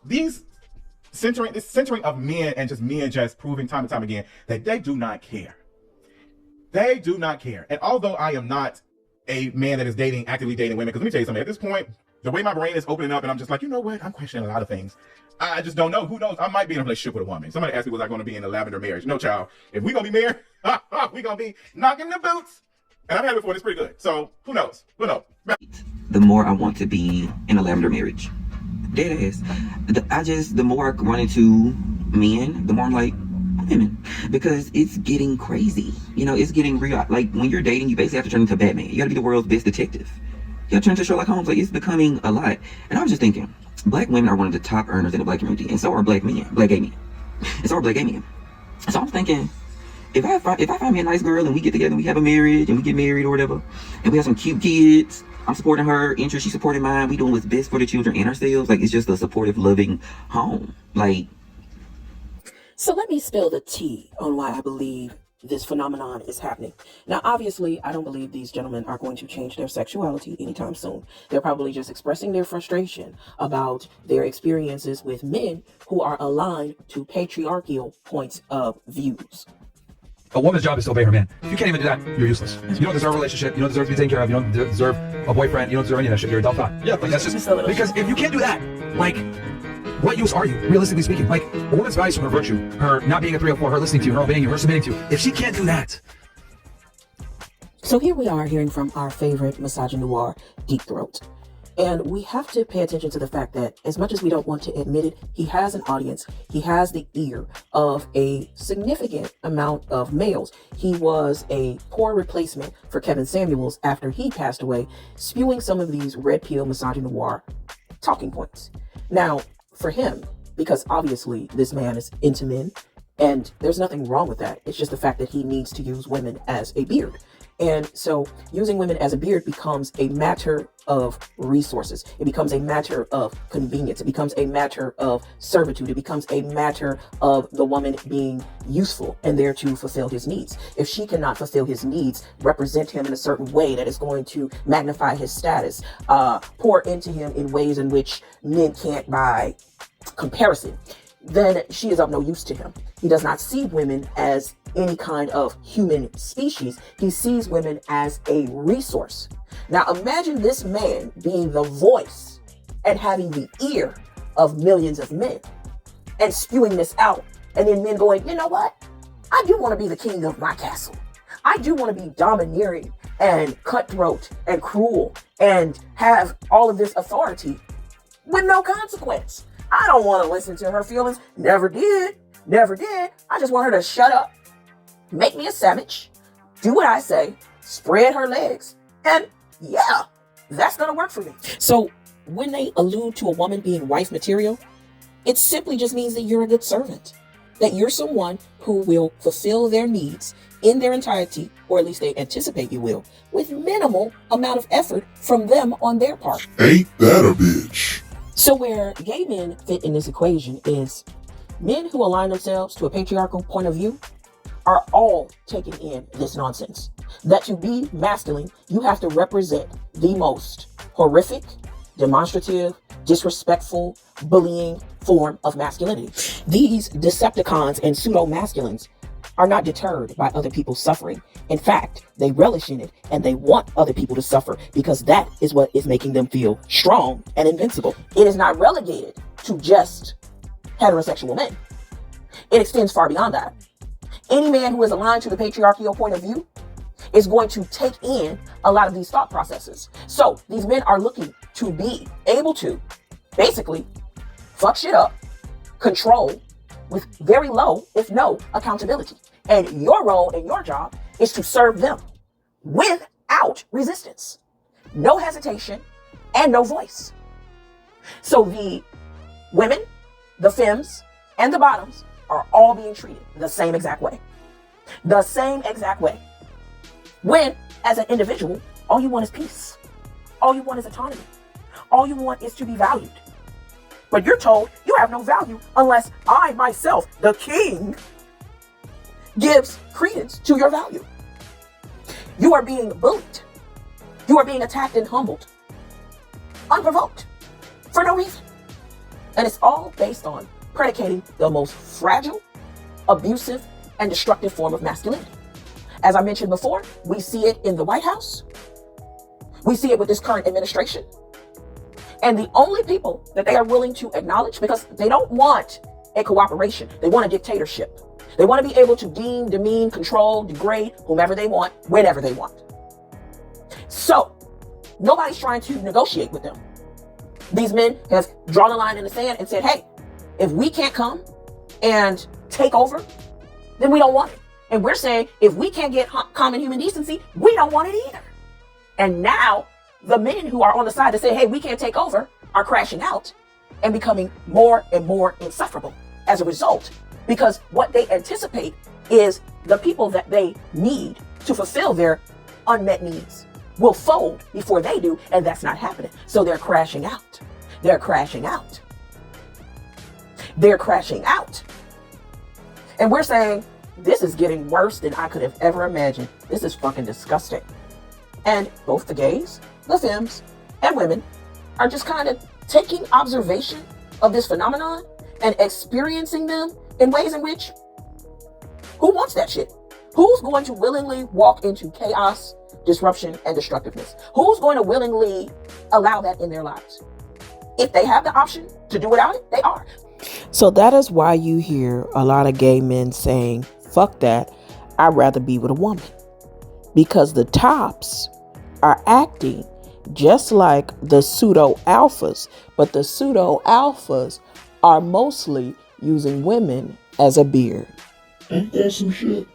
this centering of men and just proving time and time again that they do not care. They do not care. And although I am not a man that is actively dating women, because let me tell you something, at this point, the way my brain is opening up and I'm just like, you know what? I'm questioning a lot of things. I just don't know. Who knows? I might be in a relationship with a woman. Somebody asked me, was I going to be in a lavender marriage? No, child. If we're going to be married, we're going to be knocking the boots. And I've had it before. It's pretty good. So who knows? Who knows? The more I want to be in a lavender marriage. Dead ass. The more I run into men, the more I'm like, women. Because it's getting crazy. You know, it's getting real. Like, when you're dating, you basically have to turn into Batman. You got to be the world's best detective. You got to turn into Sherlock Holmes. Like, it's becoming a lot. And I was just thinking, black women are one of the top earners in the black community. And so are black men. Black gay men. And so are black gay men. So I'm thinking, if I find me a nice girl and we get together and we have a marriage and we get married or whatever, and we have some cute kids, I'm supporting her interest, she's supporting mine, we doing what's best for the children and ourselves. Like, it's just a supportive, loving home. Like, so let me spill the tea on why I believe this phenomenon is happening. Now, obviously, I don't believe these gentlemen are going to change their sexuality anytime soon. They're probably just expressing their frustration about their experiences with men who are aligned to patriarchal points of views. A woman's job is to obey her man. If you can't even do that, you're useless. You don't deserve a relationship. You don't deserve to be taken care of. You don't deserve a boyfriend. You don't deserve any of that shit. You're a dumb thought. Yeah, like that's just because if you can't do that, like, what use are you, realistically speaking? Like, a woman's values from her virtue, her not being a 304, her listening to you, her obeying you, her submitting to you. If she can't do that. So here we are hearing from our favorite misogynoir, Deep Throat. And we have to pay attention to the fact that as much as we don't want to admit it, he has an audience. He has the ear of a significant amount of males. He was a poor replacement for Kevin Samuels after he passed away, spewing some of these red pill misogynoir talking points. Now, for him, because obviously this man is into men, and there's nothing wrong with that. It's just the fact that he needs to use women as a beard. And so using women as a beard becomes a matter of resources. It becomes a matter of convenience. It becomes a matter of servitude. It becomes a matter of the woman being useful and there to fulfill his needs. If she cannot fulfill his needs, represent him in a certain way that is going to magnify his status, pour into him in ways in which men can't by comparison, then she is of no use to him. He does not see women as any kind of human species. He sees women as a resource. Now imagine this man being the voice and having the ear of millions of men and spewing this out, and then men going, you know what? I do want to be the king of my castle. I do want to be domineering and cutthroat and cruel and have all of this authority with no consequence. I don't want to listen to her feelings. Never did. I just want her to shut up, make me a sandwich, do what I say, spread her legs, and yeah, that's going to work for me. So when they allude to a woman being wife material, it simply just means that you're a good servant, that you're someone who will fulfill their needs in their entirety, or at least they anticipate you will, with minimal amount of effort from them on their part. Ain't that a bitch? So where gay men fit in this equation is men who align themselves to a patriarchal point of view are all taking in this nonsense. That to be masculine, you have to represent the most horrific, demonstrative, disrespectful, bullying form of masculinity. These Decepticons and pseudo-masculines are not deterred by other people's suffering. In fact, they relish in it and they want other people to suffer because that is what is making them feel strong and invincible. It is not relegated to just heterosexual men. It extends far beyond that. Any man who is aligned to the patriarchal point of view is going to take in a lot of these thought processes. So these men are looking to be able to basically fuck shit up, control, with very low, if no, accountability. And your role and your job is to serve them without resistance, no hesitation, and no voice. So the women, the femmes, and the bottoms are all being treated the same exact way. The same exact way. When, as an individual, all you want is peace. All you want is autonomy. All you want is to be valued. But you're told you have no value unless I myself, the king, gives credence to your value. You are being bullied. You are being attacked and humbled. Unprovoked. For no reason. And it's all based on predicating the most fragile, abusive, and destructive form of masculinity. As I mentioned before, we see it in the White House. We see it with this current administration. And the only people that they are willing to acknowledge, because they don't want a cooperation, they want a dictatorship. They want to be able to demean, control, degrade whomever they want, whenever they want. So, nobody's trying to negotiate with them. These men have drawn a line in the sand and said, hey, if we can't come and take over, then we don't want it. And we're saying, if we can't get common human decency, we don't want it either. And now, the men who are on the side that say, hey, we can't take over, are crashing out and becoming more and more insufferable as a result. Because what they anticipate is the people that they need to fulfill their unmet needs will fold before they do, and that's not happening. So they're crashing out. They're crashing out. They're crashing out. And we're saying, this is getting worse than I could have ever imagined. This is fucking disgusting. And both the gays, the femmes, and women are just kind of taking observation of this phenomenon and experiencing them in ways in which, who wants that shit? Who's going to willingly walk into chaos, disruption, and destructiveness? Who's going to willingly allow that in their lives? If they have the option to do without it, they are. So that is why you hear a lot of gay men saying, fuck that, I'd rather be with a woman. Because the tops are acting just like the pseudo alphas, but the pseudo alphas are mostly using women as a beard. Ain't that some shit?